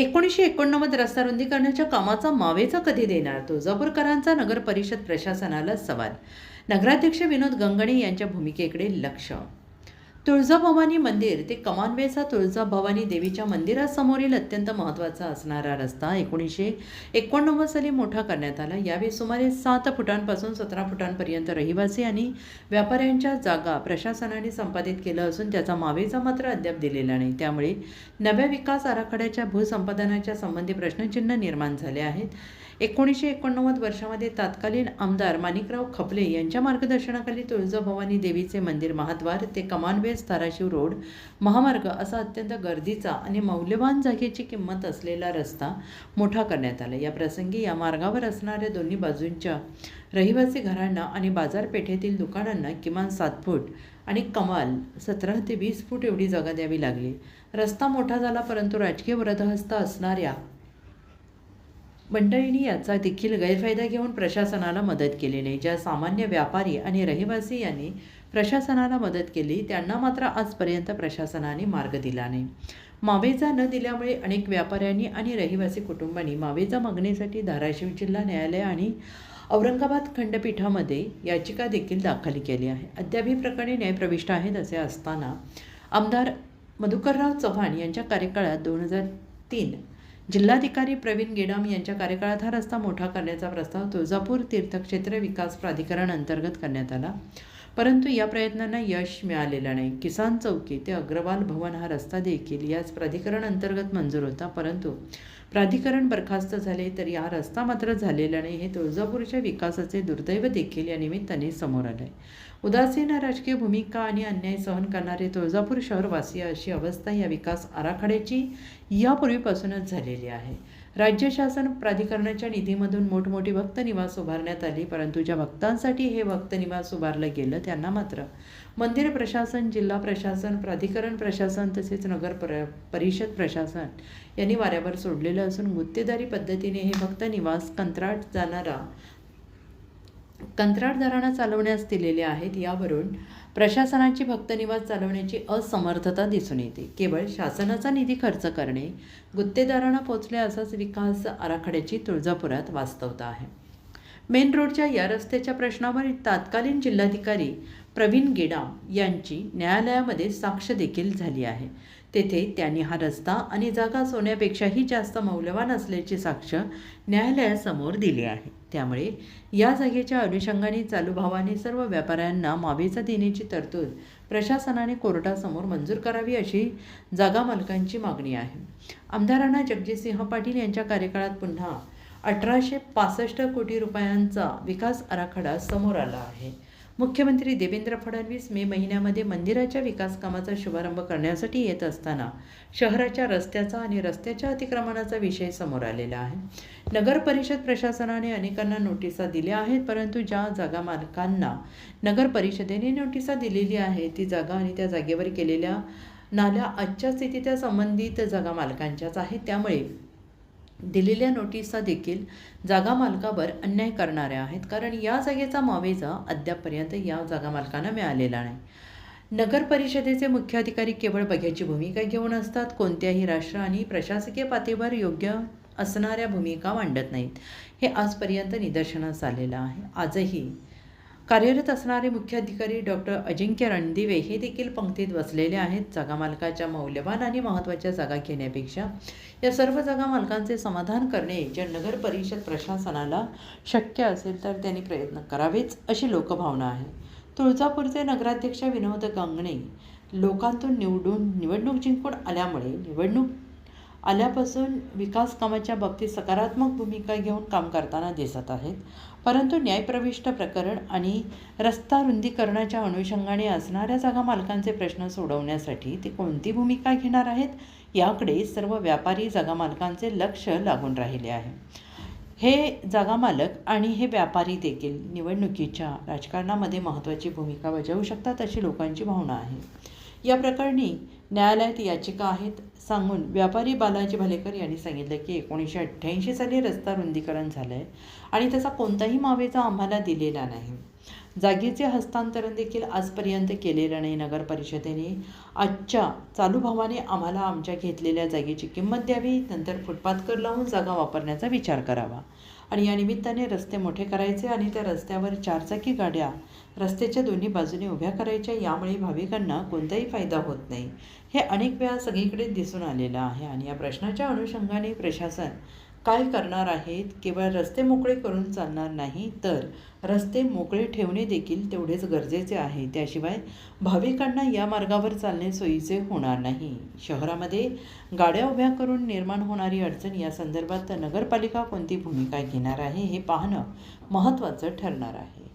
1989 रस्ता रुंदीकरणाच्या कामाचा मावेचा कधी देणार? तुळजापूरकरांचा नगर परिषद प्रशासनाला सवाल. नगराध्यक्ष विनोद गंगणे यांच्या भूमिकेकडे लक्ष. तुळजाभवानी मंदिर ते कमानवेचा तुळजाभवानी देवीच्या मंदिरासमोरील अत्यंत महत्त्वाचा असणारा रस्ता 1989 साली मोठा करण्यात आला. यावेळी सुमारे 7 फुटांपासून 17 फुटांपर्यंत रहिवासी आणि व्यापाऱ्यांच्या जागा प्रशासनाने संपादित केलं असून त्याचा मावेचा मात्र अद्याप दिलेला नाही. त्यामुळे नव्या विकास आराखड्याच्या भूसंपादनाच्या संबंधी प्रश्नचिन्ह निर्माण झाले आहेत. 1989 वर्षामध्ये तत्कालीन आमदार माणिकराव खपले यांच्या मार्गदर्शनाखाली तुळजाभवानी देवीचे मंदिर महाद्वार ते कमानवेस धाराशिव रोड महामार्ग असा अत्यंत गर्दीचा आणि मौल्यवान जागेची किंमत असलेला रस्ता मोठा करण्यात आला. या प्रसंगी या मार्गावर असणाऱ्या दोन्ही बाजूंच्या रहिवासी घरांना आणि बाजारपेठेतील दुकानांना किमान 7 फूट आणि कमाल 17 ते 20 फूट एवढी जागा द्यावी लागली. रस्ता मोठा झाला, परंतु राजकीय वरदहस्त असणाऱ्या मंडळींनी याचा देखील गैरफायदा घेऊन प्रशासनाला मदत केली नाही. ज्या सामान्य व्यापारी आणि रहिवासी यांनी प्रशासनाला मदत केली त्यांना मात्र आजपर्यंत प्रशासनाने मार्ग दिला नाही. मावेजा न दिल्यामुळे अनेक व्यापाऱ्यांनी आणि रहिवासी कुटुंबांनी मावेजा मागणीसाठी धाराशिव जिल्हा न्यायालय आणि औरंगाबाद खंडपीठामध्ये याचिका देखील दाखल केली आहे. अद्याप ही प्रकरणे न्यायप्रविष्ट आहेत. असे असताना आमदार मधुकरराव चव्हाण यांच्या कार्यकाळात 2003 जिल्हाधिकारी प्रवीण गेडाम यांच्या कार्यकाळात हा रस्ता मोठा करण्याचा प्रस्ताव तुळजापूर तीर्थक्षेत्र विकास प्राधिकरण अंतर्गत करण्यात आला, परंतु या प्रयत्नांना यश मिळालेलं नाही. किसान चौकी ते अग्रवाल भवन हा रस्ता देखील याच प्राधिकरण अंतर्गत मंजूर होता, परंतु प्राधिकरण बरखास्त झाले तरी हा रस्ता मात्र झालेला नाही. हे तुळजापूरच्या विकासाचे दुर्दैव देखील या निमित्ताने समोर आले. उदासीन राजकीय भूमिका आणि अन्याय सहन करणारे तुळजापूर शहरवासीय अशी अवस्था या विकास आराखड्याची यापूर्वीपासूनच झालेली आहे. राज्य शासन प्राधिकरणाच्या निधीमधून मोठमोठी भक्त निवास उभारण्यात आली, परंतु ज्या भक्तांसाठी हे भक्त निवास उभारलं गेलं त्यांना मात्र मंदिर प्रशासन, जिल्हा प्रशासन, प्राधिकरण प्रशासन तसेच नगर परिषद प्रशासन यांनी वाऱ्यावर सोडलेलं असून गुत्तेदारी पद्धतीने हे भक्त निवास कंत्राटदारांना चालवण्यास दिलेले आहेत. यावरून प्रशासनाची भक्तनिवास चालवण्याची असमर्थता दिसून येते. केवळ शासनाचा निधी खर्च करणे गुत्तेदारांना पोचले असाच विकास आराखड्याची तुळजापुरात वास्तवता आहे. मेन रोडच्या या रस्त्याच्या प्रश्नावर तत्कालीन जिल्हाधिकारी प्रवीण गेडाम यांची न्यायालयामध्ये साक्ष देखील झाली आहे. तेथे त्यांनी हा रस्ता आणि जागा सोन्यापेक्षाही जास्त मौल्यवान असल्याची साक्ष न्यायालयासमोर दिली आहे. त्यामुळे या जागेच्या अनुषंगाने चालू भावाने सर्व व्यापाऱ्यांना मावेचा देण्याची तरतूद प्रशासनाने कोर्टासमोर मंजूर करावी अशी जागा मालकांची मागणी आहे. आमदारांना जगजितसिंह पाटील यांच्या कार्यकाळात पुन्हा 1865 कोटी रुपयांचा विकास आराखडा समोर आला आहे. मुख्यमंत्री देवेंद्र फडणवीस मे महिन्यामध्ये मंदिराच्या विकास कामाचा शुभारंभ करण्यासाठी येत असताना शहराच्या रस्त्याचा आणि रस्त्याच्या अतिक्रमणाचा विषय समोर आलेला आहे. नगर परिषद प्रशासनाने अनेकांना नोटिसा दिल्या आहेत, परंतु ज्या जागा मालकांना नगर परिषदेने नोटिसा दिलेली आहे ती जागा आणि त्या जागेवर केलेल्या नाल्या आजच्या स्थितीत संबंधित जागा मालकांच्याच आहेत. त्यामुळे दिलेल्या नोटिसा देखील जागा मालकावर अन्याय करणाऱ्या आहेत, कारण या जागेचा मावेजा अद्यापपर्यंत या जागा मालकांना मिळालेला नाही. नगर परिषदेचे मुख्य अधिकारी केवळ बघ्याची भूमिका घेऊन असतात. कोणत्याही राष्ट्र आणि प्रशासकीय पातळीवर योग्य असणाऱ्या भूमिका मांडत नाहीत. हे आजपर्यंत निदर्शनास आलेलं आहे. आजही कार्यरत असणारे मुख्य अधिकारी डॉक्टर अजिंक्य रणदिवे हे देखील पंक्तीत बसलेले आहेत. जागा मालकाच्या मौल्यवान आणि महत्त्वाच्या जागा घेण्यापेक्षा या सर्व जागा मालकांचे समाधान करणे जर नगर परिषद प्रशासनाला शक्य असेल तर त्यांनी प्रयत्न करावेच अशी लोकभावना आहे. तुळजापूरचे नगराध्यक्ष विनोद गंगणे लोकांतून निवडणूक जिंकून आल्यापासून विकास कामाच्या बाबतीत सकारात्मक भूमिका घेऊन काम करताना दिसत आहेत, परंतु न्यायप्रविष्ट प्रकरण आणि रस्ता रुंदीकरणाच्या अनुषंगाने असणाऱ्या जागा मालकांचे प्रश्न सोडवण्यासाठी ते कोणती भूमिका घेणार आहेत याकडे सर्व व्यापारी जागा मालकांचे लक्ष लागून राहिले आहे. हे जागा मालक आणि हे व्यापारी देखील निवडणुकीच्या राजकारणामध्ये महत्त्वाची भूमिका बजावू शकतात अशी लोकांची भावना आहे. या प्रकरणी न्यायालयात याचिका आहेत सांगून व्यापारी बालाजी भालेकर यांनी सांगितलं की 1988 साली रस्ता रुंदीकरण झालं आहे आणि त्याचा कोणताही मावेजा आम्हाला दिलेला नाही. जागेचे हस्तांतरण देखील आजपर्यंत केलेलं नाही. नगर परिषदेने आजच्या चालू भावाने आम्हाला आमच्या घेतलेल्या जागेची किंमत द्यावी, नंतर फुटपाथ कर लावून जागा वापरण्याचा विचार करावा आणि या निमित्ताने रस्ते मोठे करायचे आणि त्या रस्त्यावर 4 चाकी गाड्या रस्त्याच्या दोन्ही बाजूने उभ्या करायच्या. यामुळे भाविकांना कोणताही फायदा होत नाही. हे अनेक वेळा सगळीकडे दिसून आलेलं आहे आणि या प्रश्नाच्या अनुषंगाने प्रशासन काय करणार आहेत? केवळ रस्ते मोकळे करून चालणार नाही, तर रस्ते मोकळे ठेवणे देखील तेवढेच गरजेचे आहे. त्याशिवाय भाविकांना या मार्गावर चालणे सोयीचे होणार नाही. शहरामध्ये गाड्या उभ्या करून निर्माण होणारी अडचण या संदर्भात नगरपालिका कोणती भूमिका घेणार आहे हे पाहणं महत्त्वाचं ठरणार आहे.